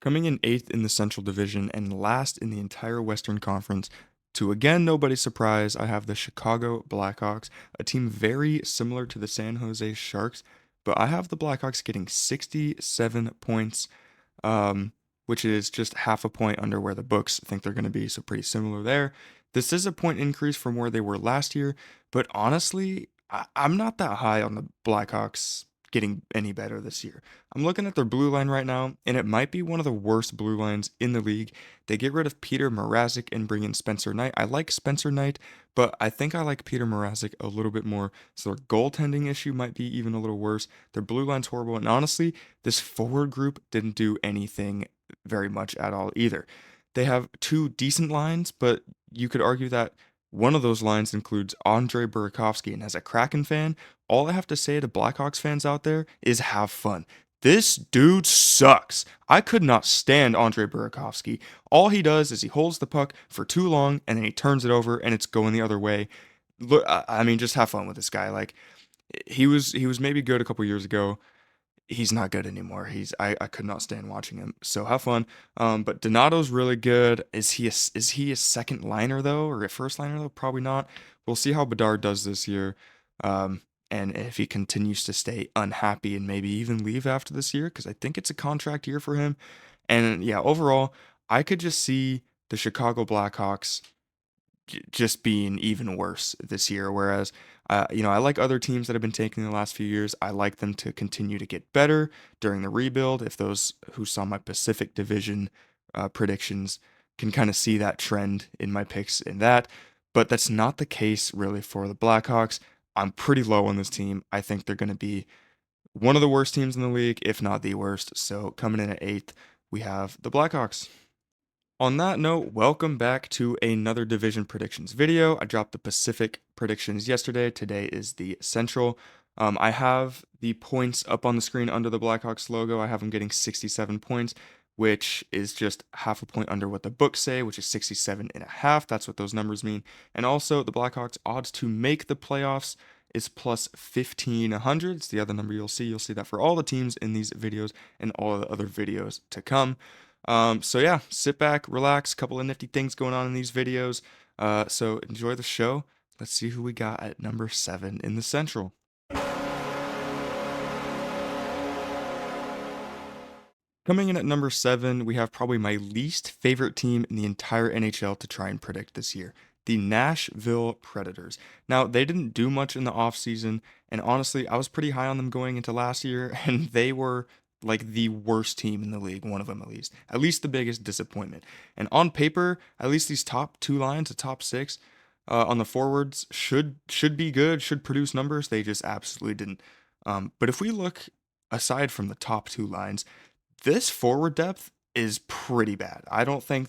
Coming in 8th in the Central Division and last in the entire Western Conference, to again nobody's surprise, I have the Chicago Blackhawks, a team very similar to the San Jose Sharks, but I have the Blackhawks getting 67 points, um, which is just half a point under where the books think they're going to be, so pretty similar there. This is a point increase from where they were last year, but honestly, I'm not that high on the Blackhawks getting any better this year. I'm looking at their blue line right now, and it might be one of the worst blue lines in the league. They get rid of Peter Mrazek and bring in Spencer Knight. I like Spencer Knight, but I think I like Peter Mrazek a little bit more. So their goaltending issue might be even a little worse. Their blue line's horrible, and honestly, this forward group didn't do anything very much at all either. They have two decent lines, but you could argue that one of those lines includes Andre Burakovsky, and as a Kraken fan, all I have to say to Blackhawks fans out there is have fun. This dude sucks. I could not stand Andre Burakovsky. All he does is he holds the puck for too long and then he turns it over and it's going the other way. Look, I mean, just have fun with this guy. Like he was maybe good a couple years ago. He's not good anymore. I could not stand watching him. So have fun. But Donato's really good. Is he a second liner though, or a first liner though? Probably not. We'll see how Bedard does this year, and if he continues to stay unhappy and maybe even leave after this year, because I think it's a contract year for him. And yeah, overall, I could just see the Chicago Blackhawks just being even worse this year. Whereas, I like other teams that have been taking the last few years. I like them to continue to get better during the rebuild. If those who saw my Pacific Division predictions can kind of see that trend in my picks in that. But that's not the case really for the Blackhawks. I'm pretty low on this team. I think they're going to be one of the worst teams in the league, if not the worst. So coming in at 8th, we have the Blackhawks. On that note, welcome back to another division predictions video. I dropped the Pacific predictions yesterday. Today is the Central. I have the points up on the screen under the Blackhawks logo. I have them getting 67 points, which is just half a point under what the books say, which is 67 and a half. That's what those numbers mean. And also the Blackhawks odds to make the playoffs is plus 1,500. It's the other number you'll see. You'll see that for all the teams in these videos and all the other videos to come. So yeah, sit back, relax, couple of nifty things going on in these videos. So enjoy the show. Let's see who we got at number 7 in the Central. Coming in at number 7, we have probably my least favorite team in the entire NHL to try and predict this year, the Nashville Predators. Now, they didn't do much in the offseason, and honestly, I was pretty high on them going into last year, and they were like the worst team in the league, one of them at least the biggest disappointment. And on paper, at least these top two lines, the top six on the forwards should be good, should produce numbers. They just absolutely didn't. But if we look aside from the top two lines, this forward depth is pretty bad. I don't think,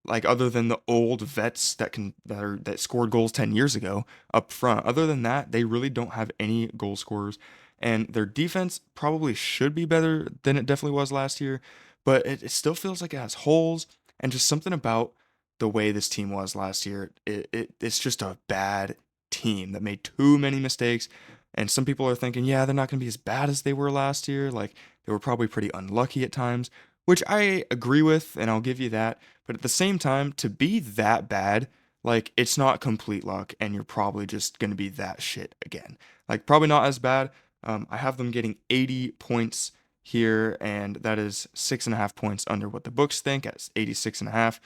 like, other than the old vets that scored goals 10 years ago up front, other than that, they really don't have any goal scorers. And their defense probably should be better than it definitely was last year, but it still feels like it has holes, and just something about the way this team was last year. It's just a bad team that made too many mistakes. And some people are thinking, yeah, they're not going to be as bad as they were last year. Like, they were probably pretty unlucky at times, which I agree with, and I'll give you that. But at the same time, to be that bad, like, it's not complete luck, and you're probably just going to be that shit again. Like, probably not as bad. I have them getting 80 points here, and that is 6.5 points under what the books think at 86.5.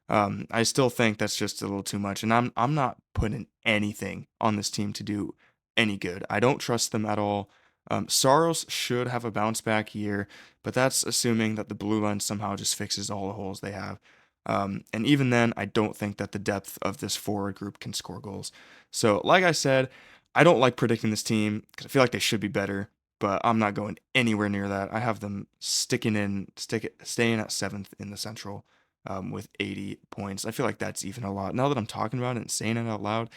I still think that's just a little too much, and I'm not putting anything on this team to do any good. I don't trust them at all. Saros should have a bounce back year, but that's assuming that the blue line somehow just fixes all the holes they have. And even then, I don't think that the depth of this forward group can score goals. So, like I said, I don't like predicting this team because I feel like they should be better, but I'm not going anywhere near that. I have them staying at 7th in the Central with 80 points. I feel like that's even a lot. Now that I'm talking about it and saying it out loud,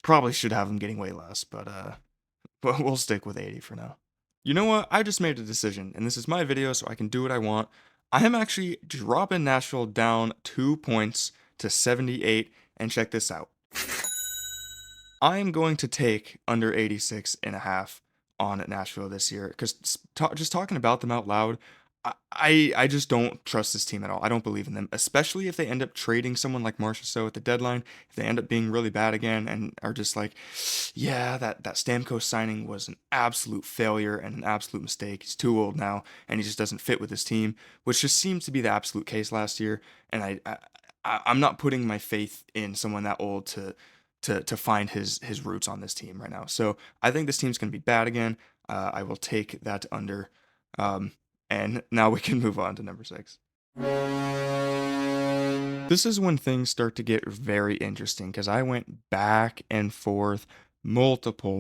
probably should have them getting way less, but we'll stick with 80 for now. You know what? I just made a decision, and this is my video, so I can do what I want. I am actually dropping Nashville down 2 points to 78, and check this out. I am going to take under 86.5 on Nashville this year, because just talking about them out loud, I just don't trust this team at all. I don't believe in them, especially if they end up trading someone like Marcia So at the deadline. If they end up being really bad again and are just like, yeah, that Stamkos signing was an absolute failure and an absolute mistake. He's too old now and he just doesn't fit with his team, which just seems to be the absolute case last year. And I'm not putting my faith in someone that old to find his roots on this team right now. So I think this team's going to be bad again. I will take that under. Um, and now we can move on to number six. This is when things start to get very interesting because I went back and forth multiple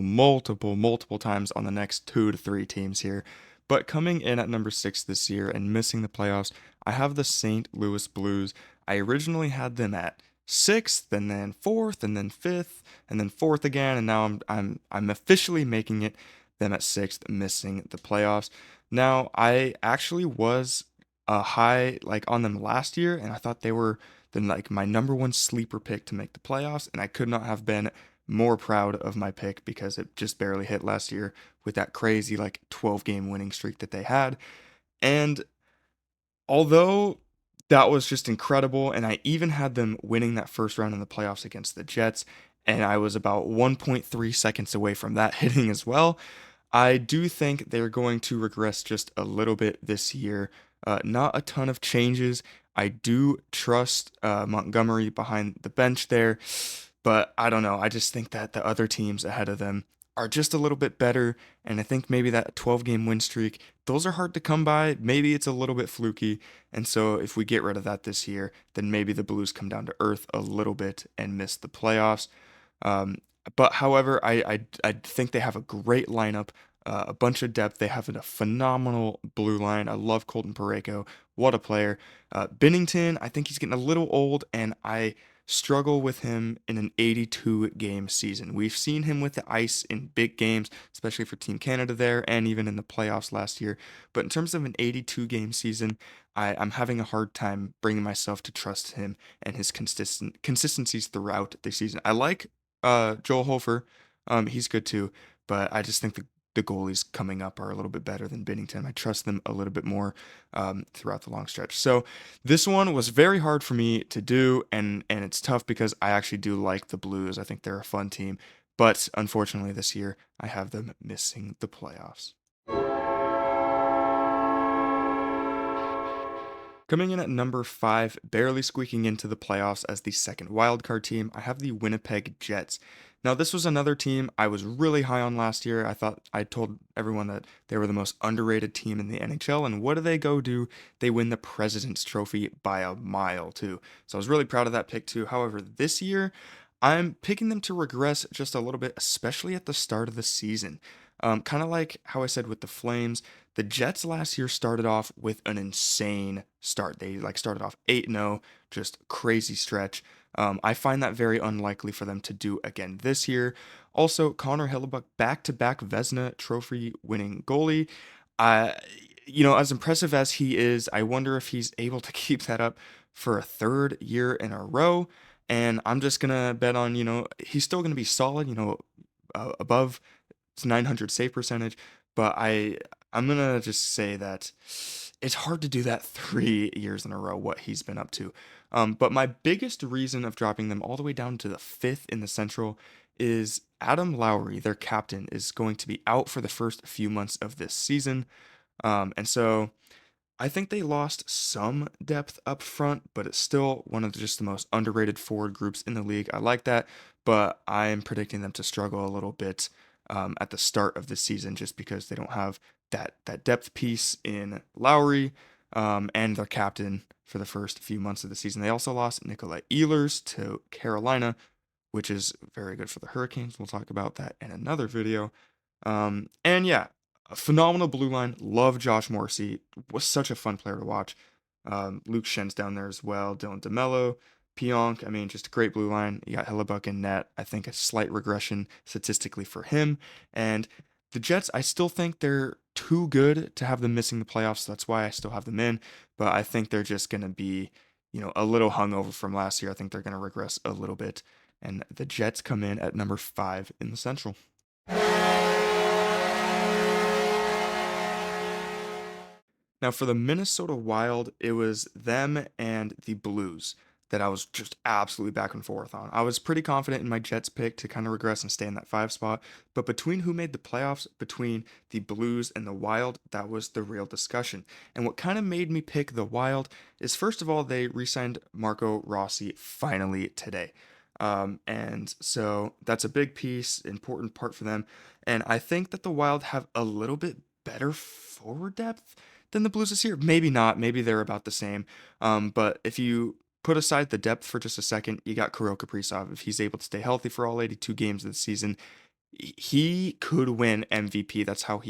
times on the next 2 to 3 teams here. But coming in at number six this year and missing the playoffs, I have the St. Louis Blues. I originally had them at sixth, and then fourth, and then fifth, and then fourth again, and now I'm officially making it them at sixth, missing the playoffs. Now I actually was a high like on them last year, and I thought they were like my number one sleeper pick to make the playoffs, and I could not have been more proud of my pick because it just barely hit last year with that crazy like 12 game winning streak that they had. And although that was just incredible, and I even had them winning that first round in the playoffs against the Jets, and I was about 1.3 seconds away from that hitting as well. I do think they're going to regress just a little bit this year. Not a ton of changes. I do trust Montgomery behind the bench there, but I don't know. I just think that the other teams ahead of them are just a little bit better, and I think maybe that 12 game win streak, those are hard to come by. Maybe it's a little bit fluky, and so if we get rid of that this year, then maybe the Blues come down to earth a little bit and miss the playoffs. Um, but however, I think they have a great lineup, a bunch of depth. They have a phenomenal blue line. I love Colton Parayko. What a player. Binnington, I think he's getting a little old, and I struggle with him in an 82 game season. We've seen him with the ice in big games, especially for Team Canada there, and even in the playoffs last year. But in terms of an 82 game season, I'm having a hard time bringing myself to trust him and his consistencies throughout the season. I like Joel Hofer. He's good too, but I just think the goalies coming up are a little bit better than Binnington. I trust them a little bit more throughout the long stretch. So this one was very hard for me to do, and it's tough because I actually do like the Blues. I think they're a fun team, but unfortunately this year I have them missing the playoffs. Coming in at number five, barely squeaking into the playoffs as the second wildcard team, I have the Winnipeg Jets. Now, this was another team I was really high on last year. I thought I told everyone that they were the most underrated team in the NHL, and what do they go do? They win the President's Trophy by a mile, too. So I was really proud of that pick, too. However, this year, I'm picking them to regress just a little bit, especially at the start of the season. Kind of like how I said with the Flames, the Jets last year started off with an insane start. They like started off 8-0, just crazy stretch. I find that very unlikely for them to do again this year. Also, Connor Hellebuck, back-to-back Vezina Trophy winning goalie. Uh, as impressive as he is, I wonder if he's able to keep that up for a third year in a row. And I'm just gonna bet on, he's still gonna be solid, above 900 save percentage, but I'm gonna just say that it's hard to do that 3 years in a row. What he's been up to, but my biggest reason of dropping them all the way down to the fifth in the Central is Adam Lowry, their captain, is going to be out for the first few months of this season, and so I think they lost some depth up front, but it's still one of just the most underrated forward groups in the league. I like that, but I am predicting them to struggle a little bit at the start of the season just because they don't have that depth piece in Lowry and their captain for the first few months of the season. They also lost Nikolai Ehlers to Carolina, which is very good for the Hurricanes. We'll talk about that in another video. And yeah, a phenomenal blue line. Love Josh Morrissey. Was such a fun player to watch. Luke Schen's down there as well. Dylan DeMello, Pionk. I mean, just a great blue line. You got Hellebuck in net. I think a slight regression statistically for him. And the Jets, I still think they're too good to have them missing the playoffs. So that's why I still have them in. But I think they're just going to be, a little hungover from last year. I think they're going to regress a little bit. And the Jets come in at number five in the Central. Now, for the Minnesota Wild, it was them and the Blues that I was just absolutely back and forth on. I was pretty confident in my Jets pick to kind of regress and stay in that 5 spot, but between who made the playoffs, between the Blues and the Wild, that was the real discussion. And what kind of made me pick the Wild is, first of all, they re signed Marco Rossi finally today. And so that's a big piece, important part for them. And I think that the Wild have a little bit better forward depth than the Blues this year. Maybe not. Maybe they're about the same. But if you put aside the depth for just a second, you got Kirill Kaprizov. If he's able to stay healthy for all 82 games of the season, he could win MVP. That's how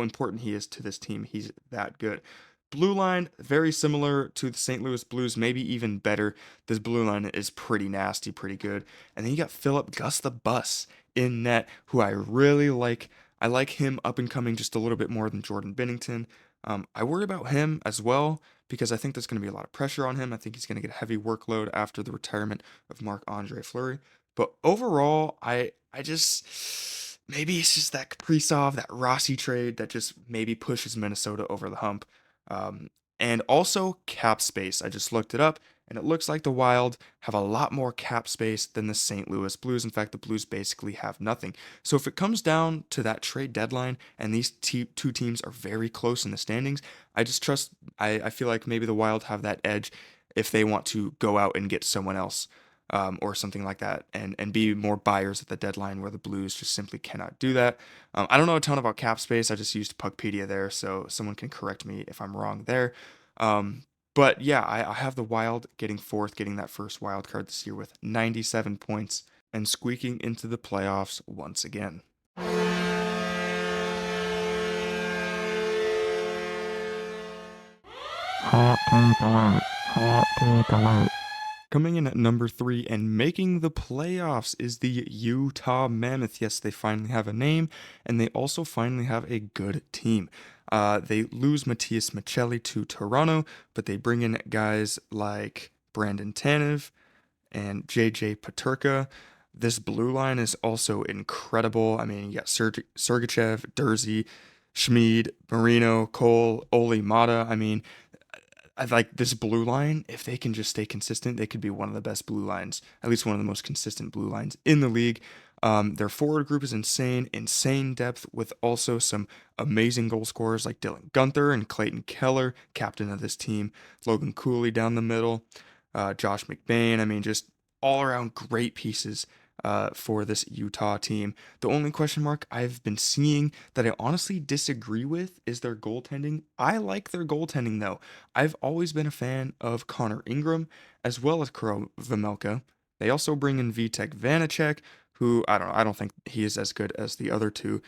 important he is to this team. He's that good. Blue line, very similar to the St. Louis Blues, maybe even better. This blue line is pretty nasty, pretty good. And then you got Philip Gus the Bus in net, who I really like. I like him up and coming just a little bit more than Jordan Binnington. I worry about him as well because I think there's going to be a lot of pressure on him. I think he's going to get a heavy workload after the retirement of Marc-Andre Fleury. But overall, I just maybe it's just that Kaprizov, that Rossi trade that just maybe pushes Minnesota over the hump. Um, and also cap space. I just looked it up, and it looks like the Wild have a lot more cap space than the St. Louis Blues. In fact, the Blues basically have nothing. So if it comes down to that trade deadline, and these two teams are very close in the standings, I just trust. I feel like maybe the Wild have that edge if they want to go out and get someone else or something like that, and be more buyers at the deadline where the Blues just simply cannot do that. I don't know a ton about cap space. I just used Puckpedia there, so someone can correct me if I'm wrong there. Um, but yeah, I have the Wild getting fourth, getting that first wild card this year with 97 points and squeaking into the playoffs once again. Hot take alert. Hot take alert. Coming in at number 3 and making the playoffs is the Utah Mammoth. Yes, they finally have a name, and they also finally have a good team. They lose Matthias Michelli to Toronto, but they bring in guys like Brandon Tanev and JJ Paterka. This blue line is also incredible. I mean, you got Sergachev, Dursey, Schmid, Marino, Cole, Oli Mata. I mean, I like this blue line. If they can just stay consistent, they could be one of the best blue lines, at least one of the most consistent blue lines in the league. Their forward group is insane depth with also some amazing goal scorers like Dylan Gunther and Clayton Keller, captain of this team, Logan Cooley down the middle, Josh McBain. I mean, just all around great pieces for this Utah team. The only question mark I've been seeing that I honestly disagree with is their goaltending. I like their goaltending though. I've always been a fan of Connor Ingram as well as Kuro Vmelka. They also bring in Vitek Vanacek, who I don't know, I don't think he is as good as the other two.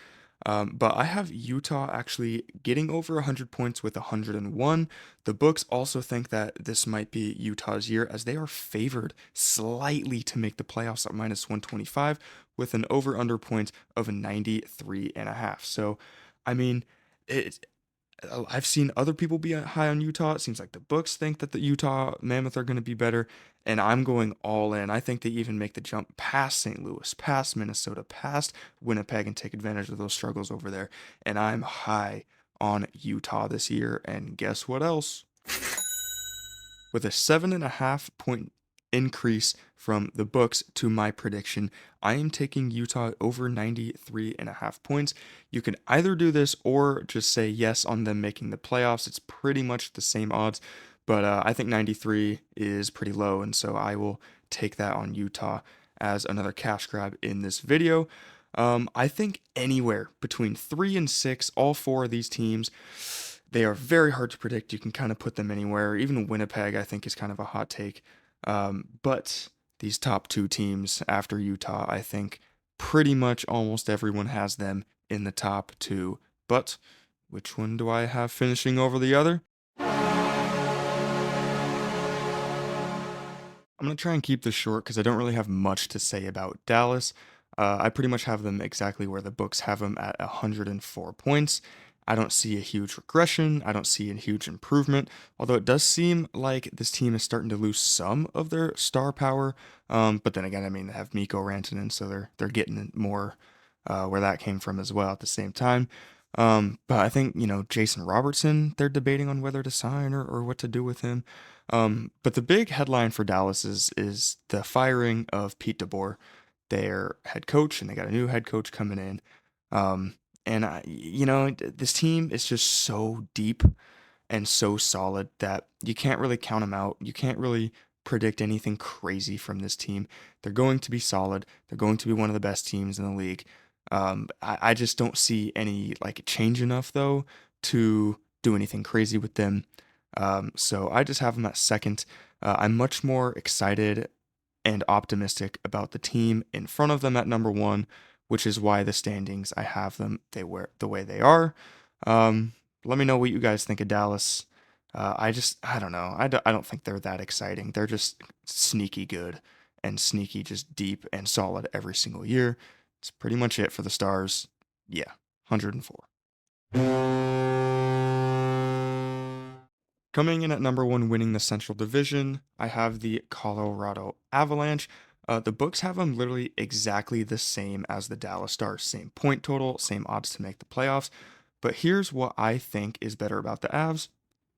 But I have Utah actually getting over 100 points with 101. The books also think that this might be Utah's year as they are favored slightly to make the playoffs at minus 125 with an over-under point of 93 and a half. So, I mean, it, I've seen other people be high on Utah. It seems like the books think that the Utah Mammoth are going to be better, and I'm going all in. I think they even make the jump past St. Louis, past Minnesota, past Winnipeg, and take advantage of those struggles over there. And I'm high on Utah this year. And guess what else? With a 7.5 point increase from the books to my prediction, I am taking Utah over 93.5 points. You can either do this or just say yes on them making the playoffs. It's pretty much the same odds, but I think 93 is pretty low, and so I will take that on Utah as another cash grab in this video. I think anywhere between 3 and 6, all four of these teams, they are very hard to predict. You can kind of put them anywhere. Even Winnipeg, I think, is kind of a hot take. But these top two teams after Utah, I think pretty much almost everyone has them in the top two. But which one do I have finishing over the other? I'm going to try and keep this short because I don't really have much to say about Dallas. I pretty much have them exactly where the books have them at 104 points. I don't see a huge regression. I don't see a huge improvement, although it does seem like this team is starting to lose some of their star power. But then again, I mean, they have Mikko Rantanen, so they're getting more where that came from as well at the same time. But I think, Jason Robertson, they're debating on whether to sign or what to do with him. But the big headline for Dallas is the firing of Pete DeBoer, their head coach, and they got a new head coach coming in. Um, and this team is just so deep and so solid that you can't really count them out. You can't really predict anything crazy from this team. They're going to be solid. They're going to be one of the best teams in the league. I just don't see any like change enough though to do anything crazy with them. So I just have them at second. I'm much more excited and optimistic about the team in front of them at number one, which is why the standings I have them the way they are. Um, Let me know what you guys think of Dallas. I don't know. I don't think they're that exciting. They're just sneaky good and sneaky just deep and solid every single year. It's pretty much it for the Stars. Yeah, 104. Coming in at number one, winning the Central Division, I have the Colorado Avalanche. The books have them literally exactly the same as the Dallas Stars. Same point total, same odds to make the playoffs. But here's what I think is better about the Avs: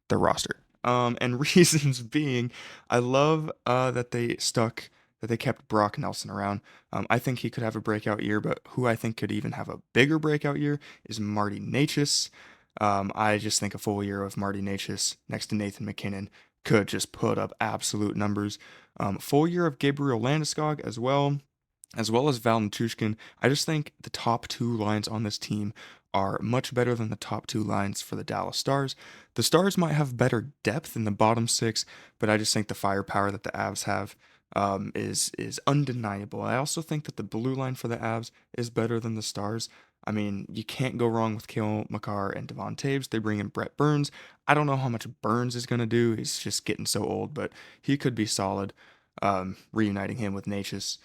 their roster. And reasons being, I love that they kept Brock Nelson around. I think he could have a breakout year, but who I think could even have a bigger breakout year is Marty Necas. I just think a full year of Marty Necas next to Nathan MacKinnon could just put up absolute numbers. Full year of Gabriel Landeskog as well as Val Nichushkin. I just think the top two lines on this team are much better than the top two lines for the Dallas Stars. The Stars might have better depth in the bottom six, but I just think the firepower that the Avs have is undeniable. I also think that the blue line for the Avs is better than the Stars. I mean, you can't go wrong with Cale Makar and Devon Taves. They bring in Brett Burns. I don't know how much Burns is going to do. He's just getting so old, but he could be solid, reuniting him with Natchez.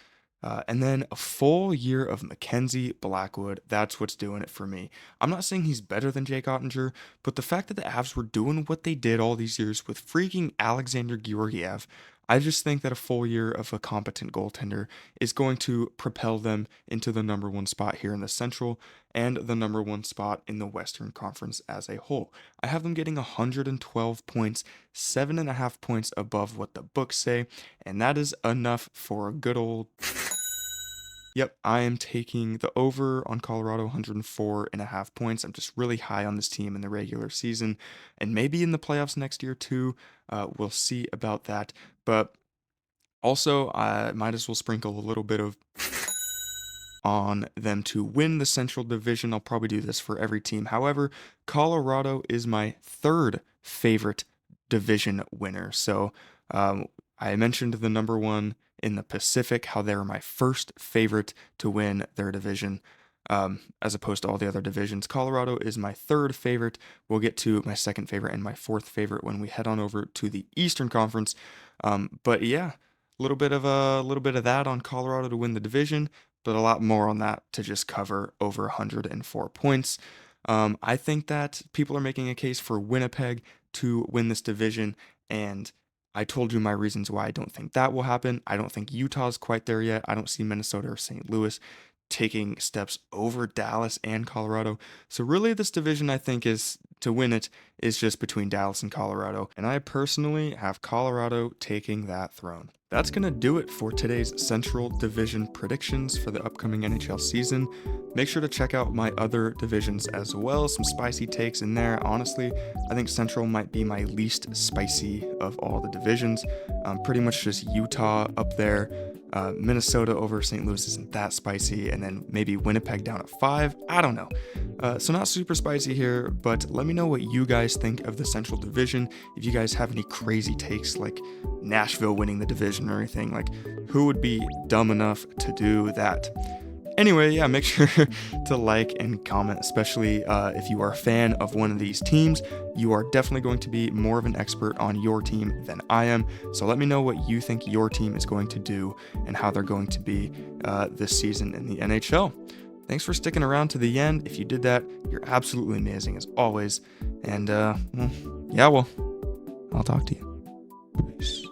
And then a full year of Mackenzie Blackwood. That's what's doing it for me. I'm not saying he's better than Jake Ottinger, but the fact that the Avs were doing what they did all these years with freaking Alexander Georgiev, I just think that a full year of a competent goaltender is going to propel them into the number one spot here in the Central and the number one spot in the Western Conference as a whole. I have them getting 112 points, 7.5 points above what the books say, and that is enough for a good old. Yep, I am taking the over on Colorado, 104.5 points. I'm just really high on this team in the regular season and maybe in the playoffs next year too. We'll see about that. But also, I might as well sprinkle a little bit of on them to win the Central Division. I'll probably do this for every team. However, Colorado is my third favorite division winner. So I mentioned the number one in the Pacific, how they were my first favorite to win their division, as opposed to all the other divisions. Colorado is my third favorite. We'll get to my second favorite and my fourth favorite when we head on over to the Eastern Conference. But yeah, a little bit of that on Colorado to win the division, but a lot more on that to just cover over 104 points. I think that people are making a case for Winnipeg to win this division, and I told you my reasons why I don't think that will happen. I don't think Utah's quite there yet. I don't see Minnesota or St. Louis taking steps over Dallas and Colorado. So really this division, I think, is to win it is just between Dallas and Colorado. And I personally have Colorado taking that throne. That's going to do it for today's Central Division predictions for the upcoming NHL season. Make sure to check out my other divisions as well. Some spicy takes in there. Honestly, I think Central might be my least spicy of all the divisions. Pretty much just Utah up there. Minnesota over St. Louis isn't that spicy, and then maybe Winnipeg down at 5. I don't know. So not super spicy here, but let me know what you guys think of the Central Division. If you guys have any crazy takes like Nashville winning the division or anything, like who would be dumb enough to do that? Anyway, yeah, make sure to like and comment, especially if you are a fan of one of these teams. You are definitely going to be more of an expert on your team than I am. So let me know what you think your team is going to do and how they're going to be this season in the NHL. Thanks for sticking around to the end. If you did that, you're absolutely amazing as always. And, well, I'll talk to you. Peace.